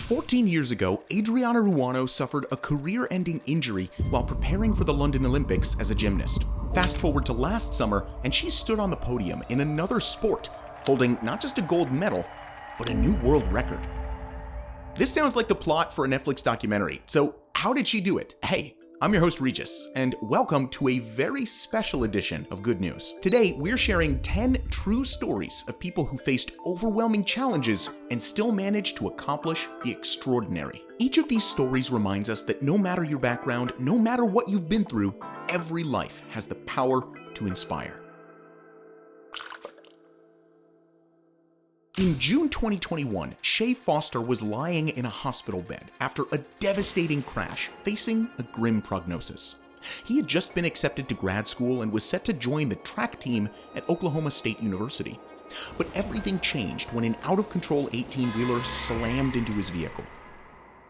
14 years ago, Adriana Ruano suffered a career-ending injury while preparing for the London Olympics as a gymnast. Fast forward to last summer, and she stood on the podium in another sport, holding not just a gold medal, but a new world record. This sounds like the plot for a Netflix documentary, so how did she do it? Hey, I'm your host Regis, and welcome to a very special edition of Good News. Today, we're sharing 10 true stories of people who faced overwhelming challenges and still managed to accomplish the extraordinary. Each of these stories reminds us that no matter your background, no matter what you've been through, every life has the power to inspire. In June 2021, Shea Foster was lying in a hospital bed after a devastating crash, facing a grim prognosis. He had just been accepted to grad school and was set to join the track team at Oklahoma State University. But everything changed when an out-of-control 18-wheeler slammed into his vehicle,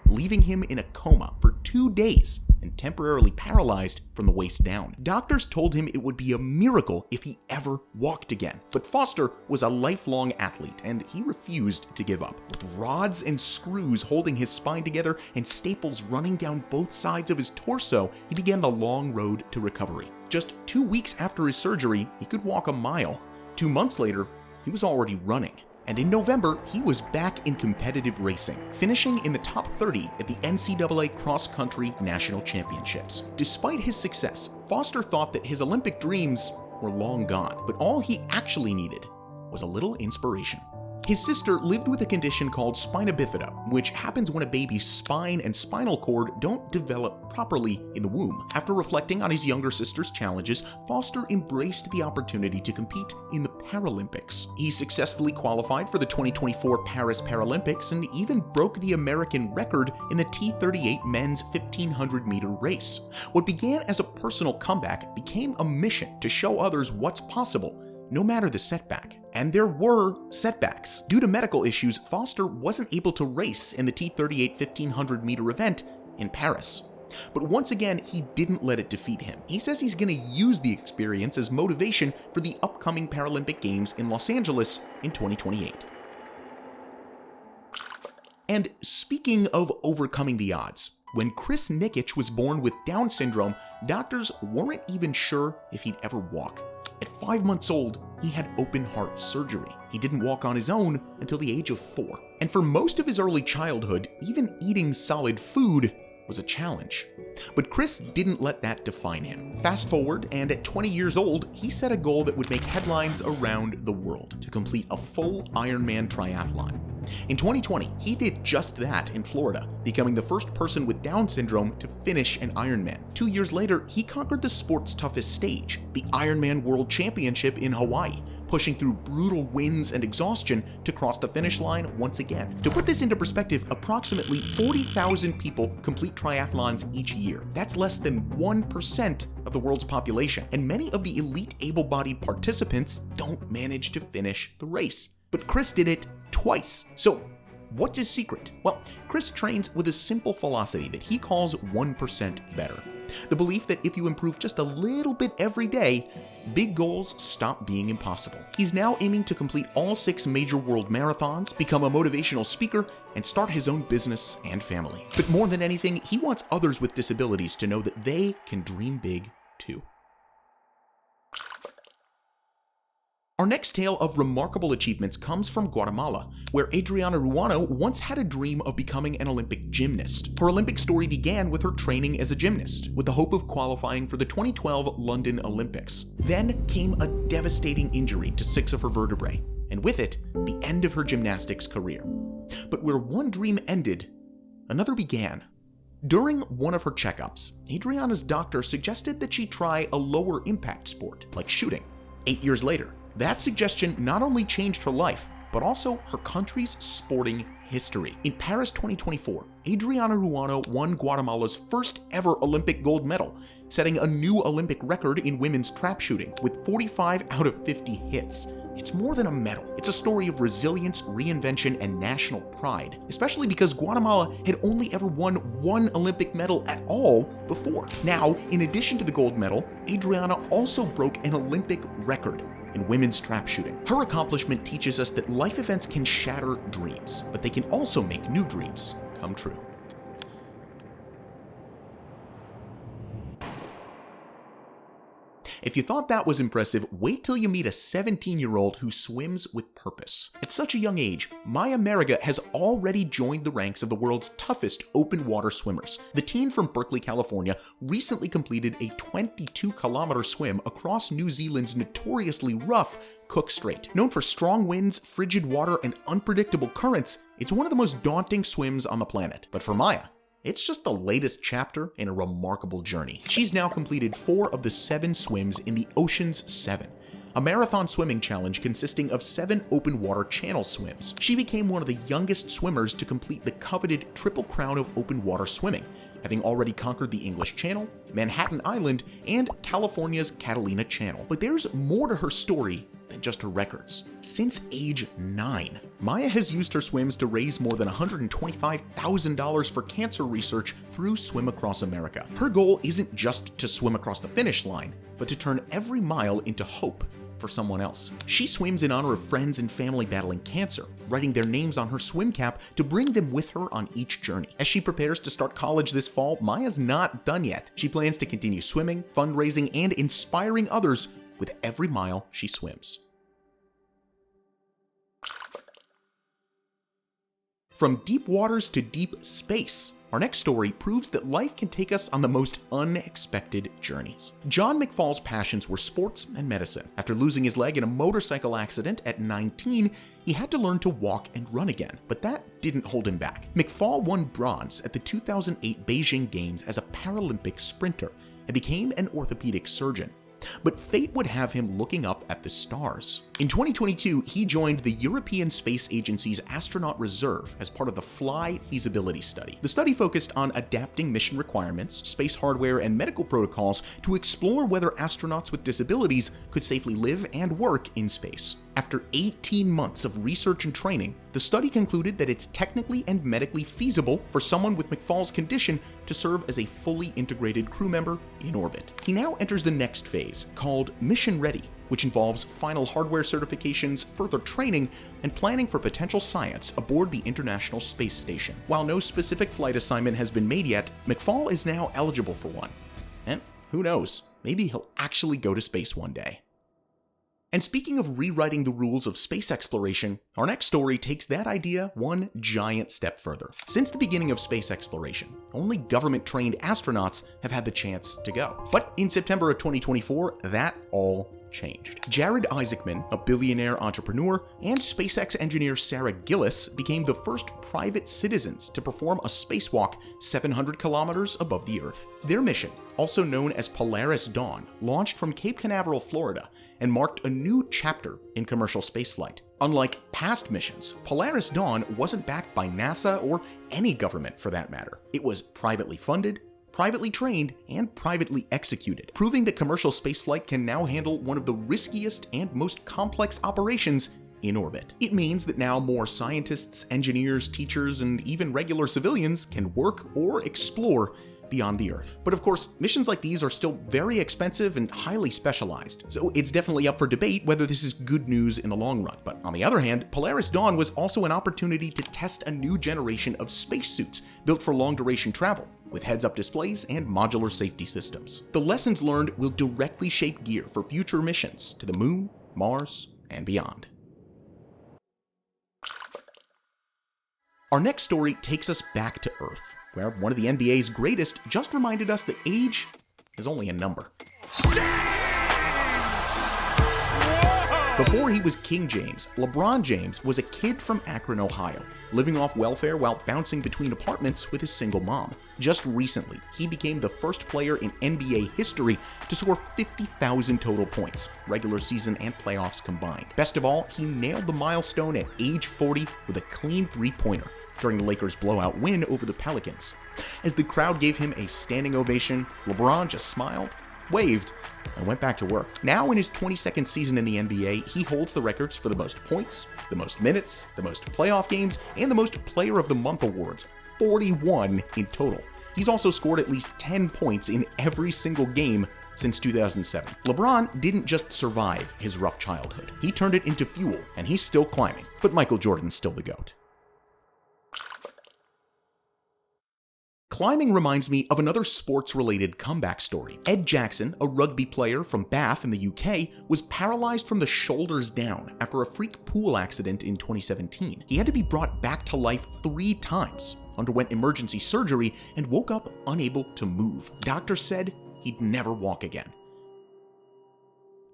leaving him in a coma for 2 days and temporarily paralyzed from the waist down. Doctors told him it would be a miracle if he ever walked again. But Foster was a lifelong athlete, and he refused to give up. With rods and screws holding his spine together and staples running down both sides of his torso, he began the long road to recovery. Just 2 weeks after his surgery, he could walk a mile. 2 months later, he was already running. And in November, he was back in competitive racing, finishing in the top 30 at the NCAA Cross Country National Championships. Despite his success, Foster thought that his Olympic dreams were long gone, but all he actually needed was a little inspiration. His sister lived with a condition called spina bifida, which happens when a baby's spine and spinal cord don't develop properly in the womb. After reflecting on his younger sister's challenges, Foster embraced the opportunity to compete in the Paralympics. He successfully qualified for the 2024 Paris Paralympics and even broke the American record in the T38 men's 1500-meter race. What began as a personal comeback became a mission to show others what's possible, no matter the setback. And there were setbacks. Due to medical issues, Foster wasn't able to race in the T38 1500-meter event in Paris. But once again, he didn't let it defeat him. He says he's going to use the experience as motivation for the upcoming Paralympic Games in Los Angeles in 2028. And speaking of overcoming the odds, when Chris Nikic was born with Down syndrome, doctors weren't even sure if he'd ever walk. At 5 months old, he had open heart surgery. He didn't walk on his own until the age of 4. And for most of his early childhood, even eating solid food was a challenge. But Chris didn't let that define him. Fast forward, and at 20 years old, he set a goal that would make headlines around the world: to complete a full Ironman triathlon. In 2020, he did just that in Florida, becoming the first person with Down syndrome to finish an Ironman. 2 years later, he conquered the sport's toughest stage, the Ironman World Championship in Hawaii, pushing through brutal winds and exhaustion to cross the finish line once again. To put this into perspective, approximately 40,000 people complete triathlons each year. That's less than 1% of the world's population, and many of the elite able-bodied participants don't manage to finish the race. But Chris did it twice. So what's his secret? Well, Chris trains with a simple philosophy that he calls 1% better. The belief that if you improve just a little bit every day, big goals stop being impossible. He's now aiming to complete all 6 major world marathons, become a motivational speaker, and start his own business and family. But more than anything, he wants others with disabilities to know that they can dream big too. Our next tale of remarkable achievements comes from Guatemala, where Adriana Ruano once had a dream of becoming an Olympic gymnast. Her Olympic story began with her training as a gymnast, with the hope of qualifying for the 2012 London Olympics. Then came a devastating injury to 6 of her vertebrae, and with it, the end of her gymnastics career. But where one dream ended, another began. During one of her checkups, Adriana's doctor suggested that she try a lower impact sport, like shooting. 8 years later, that suggestion not only changed her life, but also her country's sporting history. In Paris 2024, Adriana Ruano won Guatemala's first ever Olympic gold medal, setting a new Olympic record in women's trap shooting with 45 out of 50 hits. It's more than a medal. It's a story of resilience, reinvention, and national pride, especially because Guatemala had only ever won one Olympic medal at all before. Now, in addition to the gold medal, Adriana also broke an Olympic record in women's trap shooting. Her accomplishment teaches us that life events can shatter dreams, but they can also make new dreams come true. If you thought that was impressive, wait till you meet a 17-year-old who swims with purpose. At such a young age, Merhige has already joined the ranks of the world's toughest open water swimmers. The teen from Berkeley, California, recently completed a 22-kilometer swim across New Zealand's notoriously rough Cook Strait. Known for strong winds, frigid water, and unpredictable currents, it's one of the most daunting swims on the planet. But for Maya, it's just the latest chapter in a remarkable journey. She's now completed 4 of the 7 swims in the Ocean's 7, a marathon swimming challenge consisting of 7 open water channel swims. She became one of the youngest swimmers to complete the coveted Triple Crown of open water swimming, having already conquered the English Channel, Manhattan Island, and California's Catalina Channel. But there's more to her story than just her records. Since age 9, Maya has used her swims to raise more than $125,000 for cancer research through Swim Across America. Her goal isn't just to swim across the finish line, but to turn every mile into hope for someone else. She swims in honor of friends and family battling cancer, writing their names on her swim cap to bring them with her on each journey. As she prepares to start college this fall, Maya's not done yet. She plans to continue swimming, fundraising, and inspiring others with every mile she swims. From deep waters to deep space, our next story proves that life can take us on the most unexpected journeys. John McFall's passions were sports and medicine. After losing his leg in a motorcycle accident at 19, he had to learn to walk and run again, but that didn't hold him back. McFall won bronze at the 2008 Beijing Games as a Paralympic sprinter and became an orthopedic surgeon. But fate would have him looking up at the stars. In 2022, he joined the European Space Agency's Astronaut Reserve as part of the FLY feasibility study. The study focused on adapting mission requirements, space hardware, and medical protocols to explore whether astronauts with disabilities could safely live and work in space. After 18 months of research and training, the study concluded that it's technically and medically feasible for someone with McFall's condition to serve as a fully integrated crew member in orbit. He now enters the next phase, called Mission Ready, which involves final hardware certifications, further training, and planning for potential science aboard the International Space Station. While no specific flight assignment has been made yet, McFall is now eligible for one. And who knows, maybe he'll actually go to space one day. And speaking of rewriting the rules of space exploration, our next story takes that idea one giant step further. Since the beginning of space exploration, only government-trained astronauts have had the chance to go. But in September of 2024, that all changed. Jared Isaacman, a billionaire entrepreneur, and SpaceX engineer Sarah Gillis became the first private citizens to perform a spacewalk 700 kilometers above the Earth. Their mission, also known as Polaris Dawn, launched from Cape Canaveral, Florida, and marked a new chapter in commercial spaceflight. Unlike past missions, Polaris Dawn wasn't backed by NASA or any government for that matter. It was privately funded, privately trained, and privately executed, proving that commercial spaceflight can now handle one of the riskiest and most complex operations in orbit. It means that now more scientists, engineers, teachers, and even regular civilians can work or explore beyond the Earth. But of course, missions like these are still very expensive and highly specialized, so it's definitely up for debate whether this is good news in the long run. But on the other hand, Polaris Dawn was also an opportunity to test a new generation of spacesuits built for long-duration travel, with heads-up displays and modular safety systems. The lessons learned will directly shape gear for future missions to the Moon, Mars, and beyond. Our next story takes us back to Earth, where one of the NBA's greatest just reminded us that age is only a number. Before he was King James, LeBron James was a kid from Akron, Ohio, living off welfare while bouncing between apartments with his single mom. Just recently, he became the first player in NBA history to score 50,000 total points, regular season and playoffs combined. Best of all, he nailed the milestone at age 40 with a clean three-pointer during the Lakers' blowout win over the Pelicans. As the crowd gave him a standing ovation, LeBron just smiled, waved, and went back to work. Now in his 22nd season in the NBA, he holds the records for the most points, the most minutes, the most playoff games, and the most Player of the Month awards, 41 in total. He's also scored at least 10 points in every single game since 2007. LeBron didn't just survive his rough childhood. He turned it into fuel, and he's still climbing. But Michael Jordan's still the GOAT. Climbing reminds me of another sports-related comeback story. Ed Jackson, a rugby player from Bath in the UK, was paralyzed from the shoulders down after a freak pool accident in 2017. He had to be brought back to life 3 times, underwent emergency surgery, and woke up unable to move. Doctors said he'd never walk again.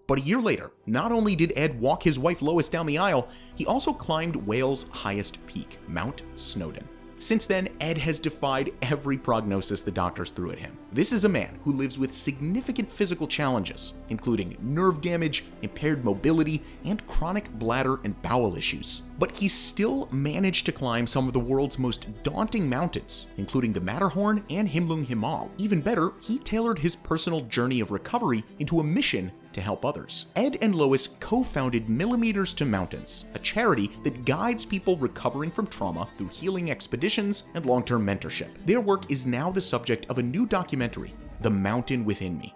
But a year later, not only did Ed walk his wife Lois down the aisle, he also climbed Wales' highest peak, Mount Snowdon. Since then, Ed has defied every prognosis the doctors threw at him. This is a man who lives with significant physical challenges, including nerve damage, impaired mobility, and chronic bladder and bowel issues. But he still managed to climb some of the world's most daunting mountains, including the Matterhorn and Himlung Himal. Even better, he tailored his personal journey of recovery into a mission to help others. Ed and Lois co-founded Millimeters to Mountains, a charity that guides people recovering from trauma through healing expeditions and long-term mentorship. Their work is now the subject of a new documentary, The Mountain Within Me.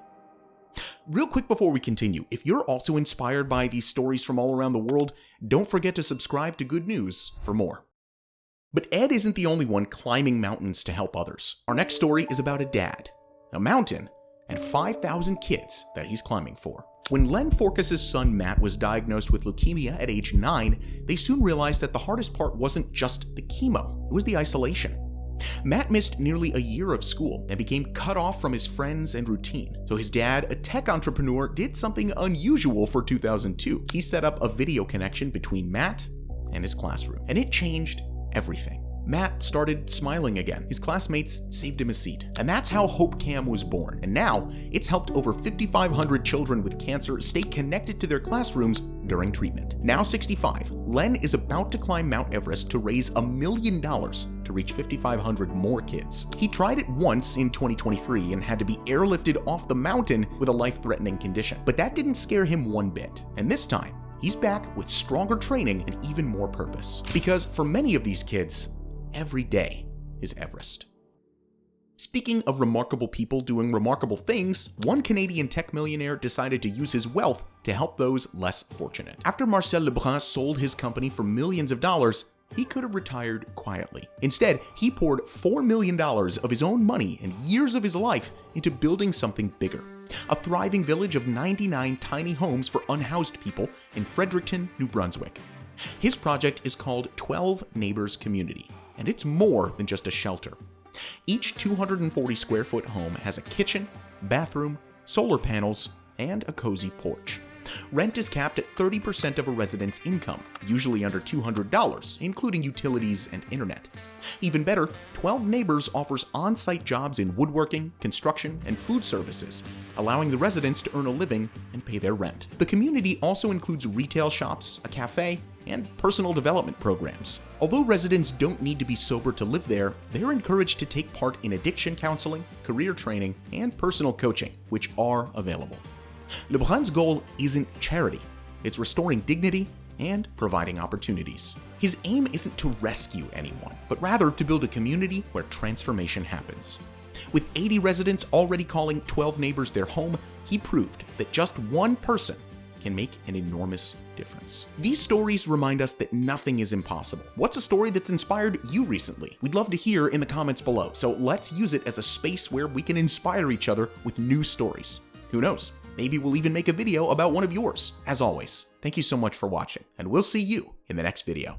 Real quick before we continue, if you're also inspired by these stories from all around the world, don't forget to subscribe to Good News for more. But Ed isn't the only one climbing mountains to help others. Our next story is about a dad, a mountain, and 5,000 kids that he's climbing for. When Len Forkas's son Matt was diagnosed with leukemia at age 9, they soon realized that the hardest part wasn't just the chemo, it was the isolation. Matt missed nearly a year of school and became cut off from his friends and routine. So his dad, a tech entrepreneur, did something unusual for 2002. He set up a video connection between Matt and his classroom, and it changed everything. Matt started smiling again. His classmates saved him a seat. And that's how HopeCam was born. And now, it's helped over 5,500 children with cancer stay connected to their classrooms during treatment. Now 65, Len is about to climb Mount Everest to raise $1 million to reach 5,500 more kids. He tried it once in 2023 and had to be airlifted off the mountain with a life-threatening condition. But that didn't scare him one bit. And this time, he's back with stronger training and even more purpose. Because for many of these kids, every day is Everest. Speaking of remarkable people doing remarkable things, one Canadian tech millionaire decided to use his wealth to help those less fortunate. After Marcel LeBron sold his company for millions of dollars, he could have retired quietly. Instead, he poured $4 million of his own money and years of his life into building something bigger. A thriving village of 99 tiny homes for unhoused people in Fredericton, New Brunswick. His project is called 12 Neighbors Community, and it's more than just a shelter. Each 240 square foot home has a kitchen, bathroom, solar panels, and a cozy porch. Rent is capped at 30% of a resident's income, usually under $200, including utilities and internet. Even better, 12 Neighbors offers on-site jobs in woodworking, construction, and food services, allowing the residents to earn a living and pay their rent. The community also includes retail shops, a cafe, and personal development programs. Although residents don't need to be sober to live there, they're encouraged to take part in addiction counseling, career training, and personal coaching, which are available. LeBron's goal isn't charity, it's restoring dignity and providing opportunities. His aim isn't to rescue anyone, but rather to build a community where transformation happens. With 80 residents already calling 12 Neighbors their home, he proved that just one person can make an enormous difference. These stories remind us that nothing is impossible. What's a story that's inspired you recently? We'd love to hear in the comments below, so let's use it as a space where we can inspire each other with new stories. Who knows? Maybe we'll even make a video about one of yours. As always, thank you so much for watching, and we'll see you in the next video.